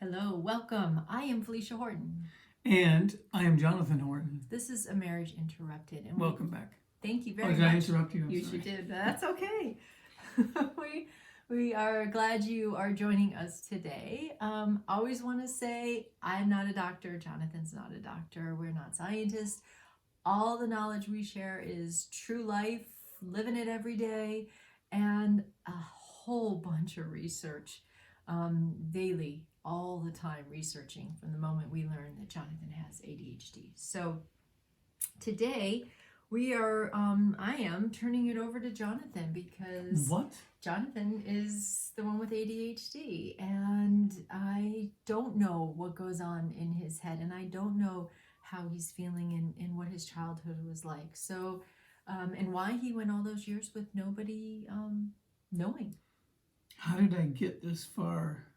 Hello, welcome. I am Felicia Horton. And I am Jonathan Horton. This is A Marriage Interrupted. And Welcome back. Thank you very much. Did I interrupt you? You sure did. That's okay. we are glad you are joining us today. Always want to say I'm not a doctor. Jonathan's not a doctor. We're not scientists. All the knowledge we share is true life, living it every day, and a whole bunch of research daily, all the time researching from the moment we learned that Jonathan has ADHD. So today I am turning it over to Jonathan because What? Jonathan is the one with ADHD, and I don't know what goes on in his head, and I don't know how he's feeling and what his childhood was like. So, and why he went all those years with nobody knowing. How did I get this far?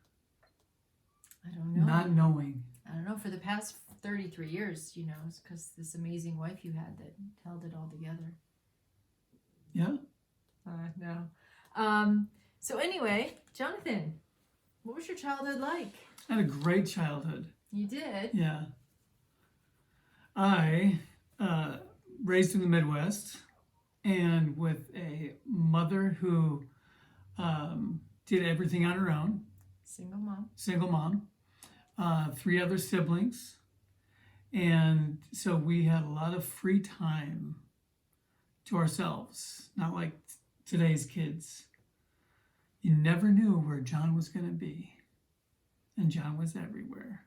I don't know. Not knowing. I don't know. For the past 33 years, it's because this amazing wife you had that held it all together. Yeah? No. So anyway, Jonathan, what was your childhood like? I had a great childhood. You did? Yeah. I raised in the Midwest and with a mother who did everything on her own. Single mom. 3 other siblings. And so we had a lot of free time to ourselves, not like today's kids. You never knew where John was going to be. And John was everywhere.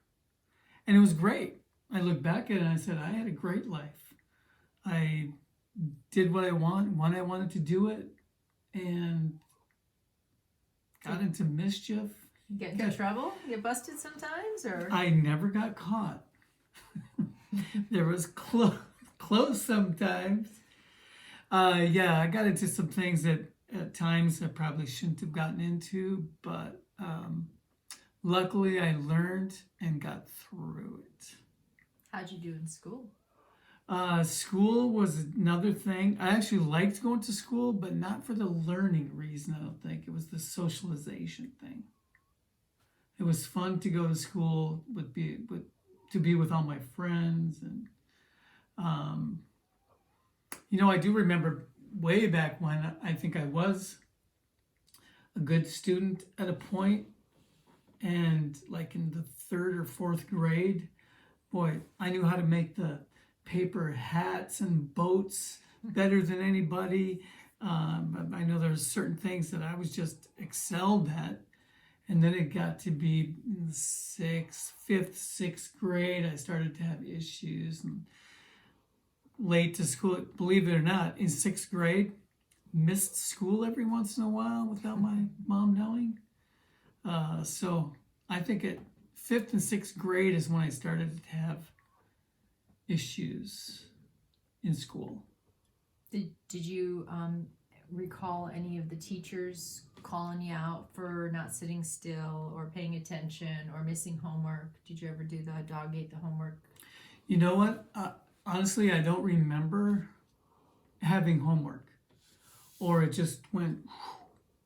And it was great. I look back at it and I said, I had a great life. I did what I want when I wanted to do it, and got into mischief. Get into trouble? Get busted sometimes? Or I never got caught. There was close sometimes. I got into some things that at times I probably shouldn't have gotten into, but luckily I learned and got through it. How'd you do in school? School was another thing. I actually liked going to school, but not for the learning reason, I don't think. It was the socialization thing. It was fun to go to school, to be with all my friends. And, I do remember way back when I think I was a good student at a point, and like in the 3rd or 4th grade, boy, I knew how to make the paper hats and boats better than anybody. I know there's certain things that I was just excelled at. And then it got to be in the 5th, 6th grade, I started to have issues and late to school. Believe it or not, in 6th grade, missed school every once in a while without my mom knowing. So I think at 5th and 6th grade is when I started to have issues in school. Did you recall any of the teachers calling you out for not sitting still or paying attention or missing homework? Did you ever do the dog ate the homework? You know what? Honestly, I don't remember having homework, or it just went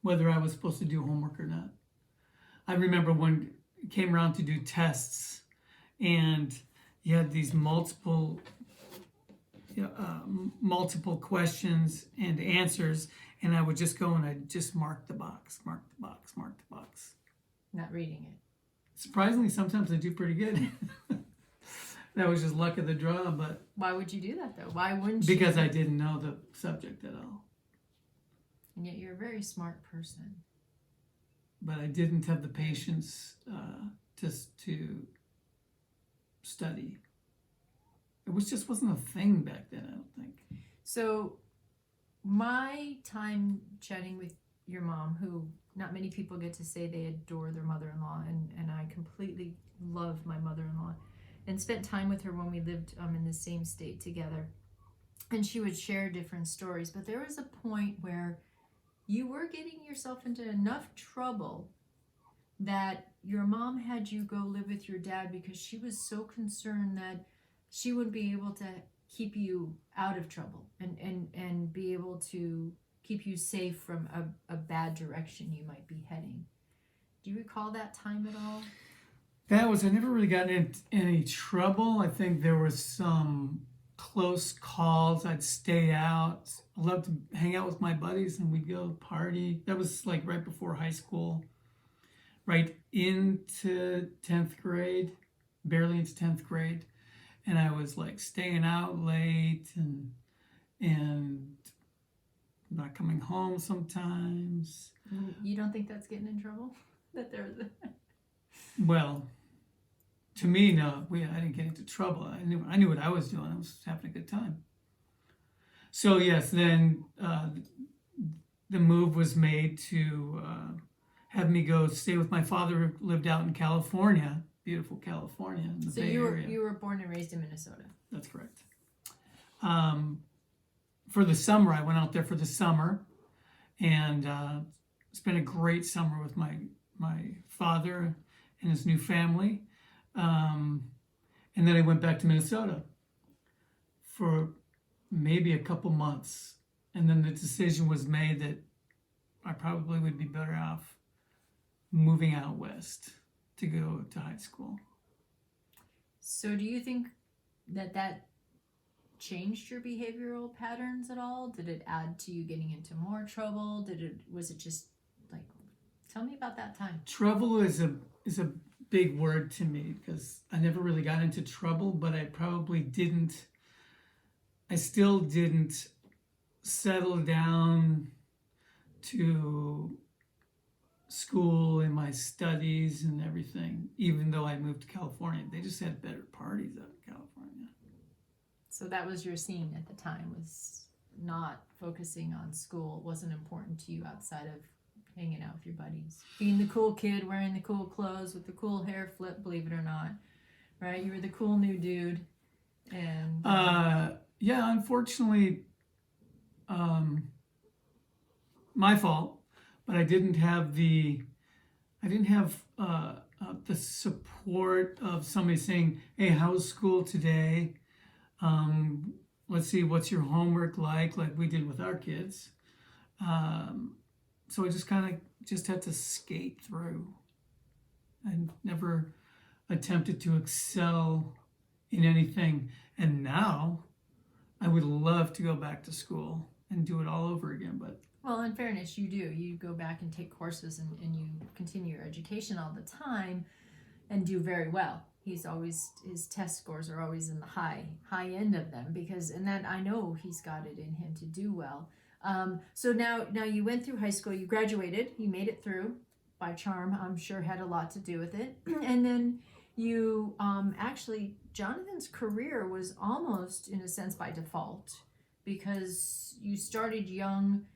whether I was supposed to do homework or not. I remember when it came around to do tests, and you had these multiple questions and answers, and I would just go and I'd just mark the box. Not reading it. Surprisingly, sometimes I do pretty good. That was just luck of the draw, but... Why would you do that, though? Why wouldn't you? Because I didn't know the subject at all. And yet you're a very smart person. But I didn't have the patience to study. It wasn't a thing back then, I don't think. So my time chatting with your mom, who not many people get to say they adore their mother-in-law, and I completely love my mother-in-law, and spent time with her when we lived in the same state together. And she would share different stories, but there was a point where you were getting yourself into enough trouble that your mom had you go live with your dad because she was so concerned that she wouldn't be able to keep you out of trouble and be able to keep you safe from a bad direction you might be heading. Do you recall that time at all? That was, I never really got in any trouble. I think there was some close calls. I'd stay out. I loved to hang out with my buddies and we'd go party. That was like right before high school, right into 10th grade, barely into 10th grade. And I was like staying out late and not coming home sometimes. You don't think that's getting in trouble? That there's Well, to me, no, I didn't get into trouble. I knew what I was doing. I was having a good time. So yes, then the move was made to have me go stay with my father, who lived out in California, beautiful California, in the so Bay Area. you were born and raised in Minnesota. That's correct. For the summer, I went out there for the summer, and spent a great summer with my father and his new family. And then I went back to Minnesota for maybe a couple months. And then the decision was made that I probably would be better off moving out west to go to high school. So do you think that changed your behavioral patterns at all? Did it add to you getting into more trouble? Was it just like, tell me about that time. Trouble is a big word to me because I never really got into trouble, but I still didn't settle down to school and my studies and everything, even though I moved to California. They just had better parties out in California. So that was your scene at the time, was not focusing on school. It wasn't important to you outside of hanging out with your buddies. Being the cool kid, wearing the cool clothes with the cool hair flip, believe it or not. Right? You were the cool new dude. And yeah, unfortunately, my fault, but I didn't have the support of somebody saying, "Hey, how's school today? Let's see, what's your homework like we did with our kids." So I just kind of just had to skate through. I never attempted to excel in anything. And now I would love to go back to school and do it all over again. But well, in fairness, you do. You go back and take courses and you continue your education all the time and do very well. His test scores are always in the high end of them and that I know he's got it in him to do well. So now you went through high school, you graduated, you made it through by charm, I'm sure had a lot to do with it. And then you actually, Jonathan's career was almost in a sense by default because you started young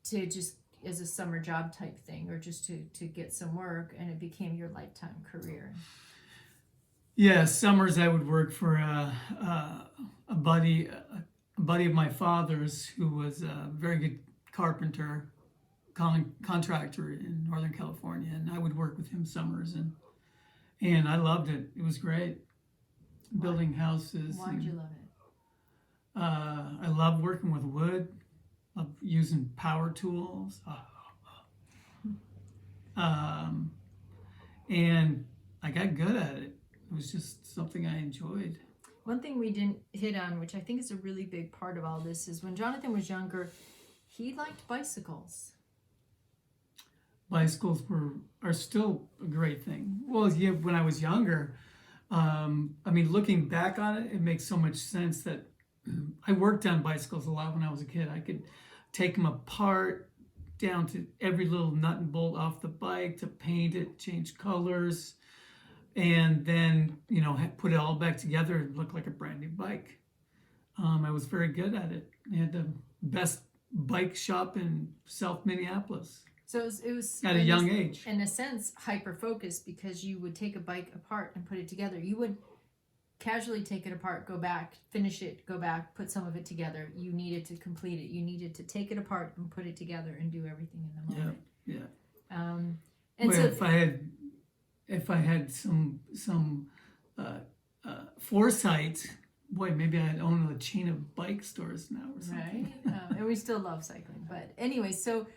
to just as a summer job type thing or just to get some work, and it became your lifetime career. Yeah, summers I would work for a buddy of my father's who was a very good carpenter, contractor in Northern California, and I would work with him summers, and I loved it. It was great, building houses. Why did you love it? I love working with wood, love using power tools, and I got good at it. It was just something I enjoyed. One thing we didn't hit on, which I think is a really big part of all this, is when Jonathan was younger, he liked bicycles. Bicycles are still a great thing. Well, yeah, when I was younger, looking back on it, it makes so much sense that I worked on bicycles a lot when I was a kid. I could take them apart down to every little nut and bolt off the bike, to paint it, change colors, and then put it all back together and look like a brand new bike. I was very good at it. I had the best bike shop in South Minneapolis. So it was at a young age. In a sense, hyper focused, because you would take a bike apart and put it together. You would casually take it apart, go back, finish it, go back, put some of it together. You needed to complete it. You needed to take it apart and put it together and do everything in the moment. Yeah. If I had some foresight, boy, maybe I'd own a chain of bike stores now or something. Right. And we still love cycling. But anyway, so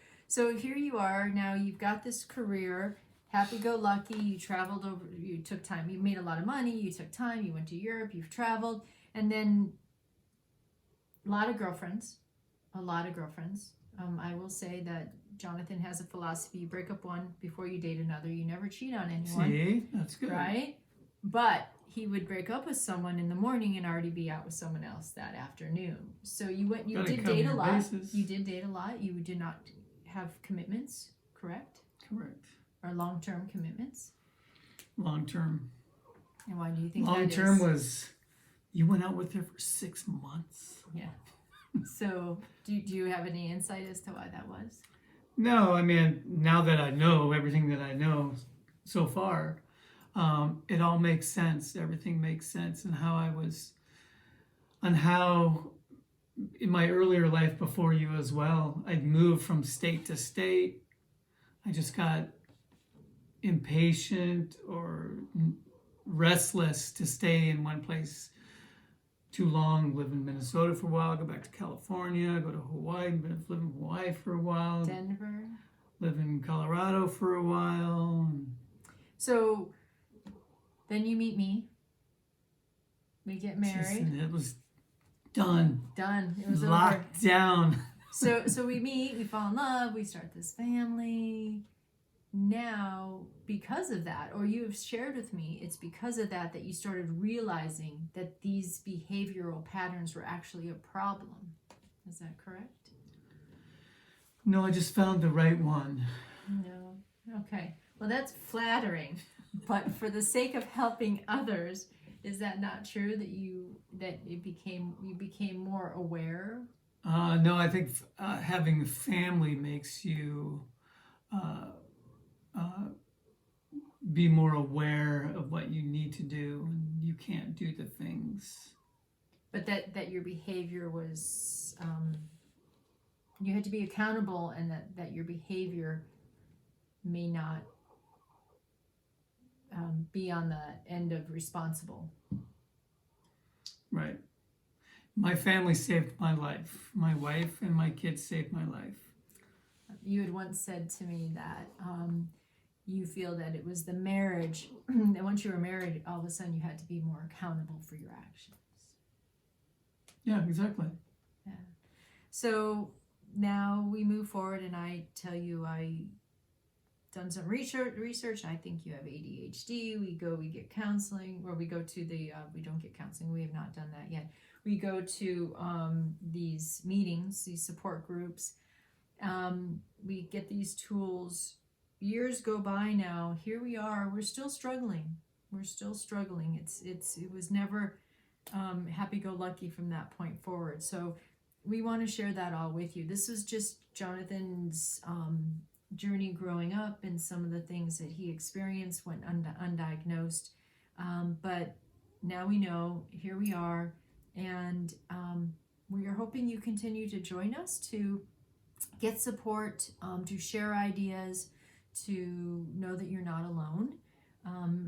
here you are now. You've got this career. happy-go-lucky. You traveled over. You took time. You made a lot of money. You took time. You went to Europe. You've traveled, and then a lot of girlfriends. A lot of girlfriends. I will say that Jonathan has a philosophy: you break up one before you date another. You never cheat on anyone. See, that's good. Right? But he would break up with someone in the morning and already be out with someone else that afternoon. So you did date a lot. You did date a lot. You did not have commitments, correct? Correct. Or long-term commitments. Long-term. And why do you think long-term was you went out with her for 6 months? Yeah. So do you have any insight as to why that was? No, I mean, now that I know everything that I know so far, it all makes sense. Everything makes sense, and how in my earlier life before you as well, I'd moved from state to state. I just got impatient or restless to stay in one place too long. Live in Minnesota for a while, go back to California, go to Hawaii, live in Hawaii for a while. Denver. Live in Colorado for a while. So then you meet me. We get married. And it was done. Done. It was locked down. So we meet, we fall in love, we start this family. Now, because of that, or you have shared with me, it's because of that you started realizing that these behavioral patterns were actually a problem. Is that correct? No, I just found the right one. No. Okay. Well, that's flattering, but for the sake of helping others, is that not true that you became more aware? No, I think having a family makes you be more aware of what you need to do, and you can't do the things. But that your behavior was, you had to be accountable, and that your behavior may not be on the end of responsible. Right. My family saved my life. My wife and my kids saved my life. You had once said to me that you feel that it was the marriage, that once you were married, all of a sudden you had to be more accountable for your actions. Yeah, exactly. Yeah. So now we move forward, and I tell you I done some research. I think you have ADHD. We get counseling, or we go to we don't get counseling. We have not done that yet. We go to these meetings, these support groups. We get these tools. Years go by now. Here we are. We're still struggling. It was never happy-go-lucky from that point forward. So we want to share that all with you. This is just Jonathan's journey growing up and some of the things that he experienced when undiagnosed. But now we know, here we are, and we are hoping you continue to join us to get support, to share ideas, to know that you're not alone.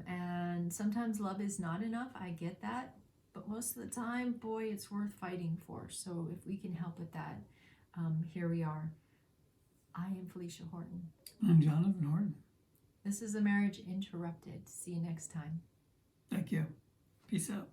And sometimes love is not enough. I get that. But most of the time, boy, it's worth fighting for. So if we can help with that, here we are. I am Felicia Horton. I'm Jonathan Horton. This is A Marriage Interrupted. See you next time. Thank you. Peace out.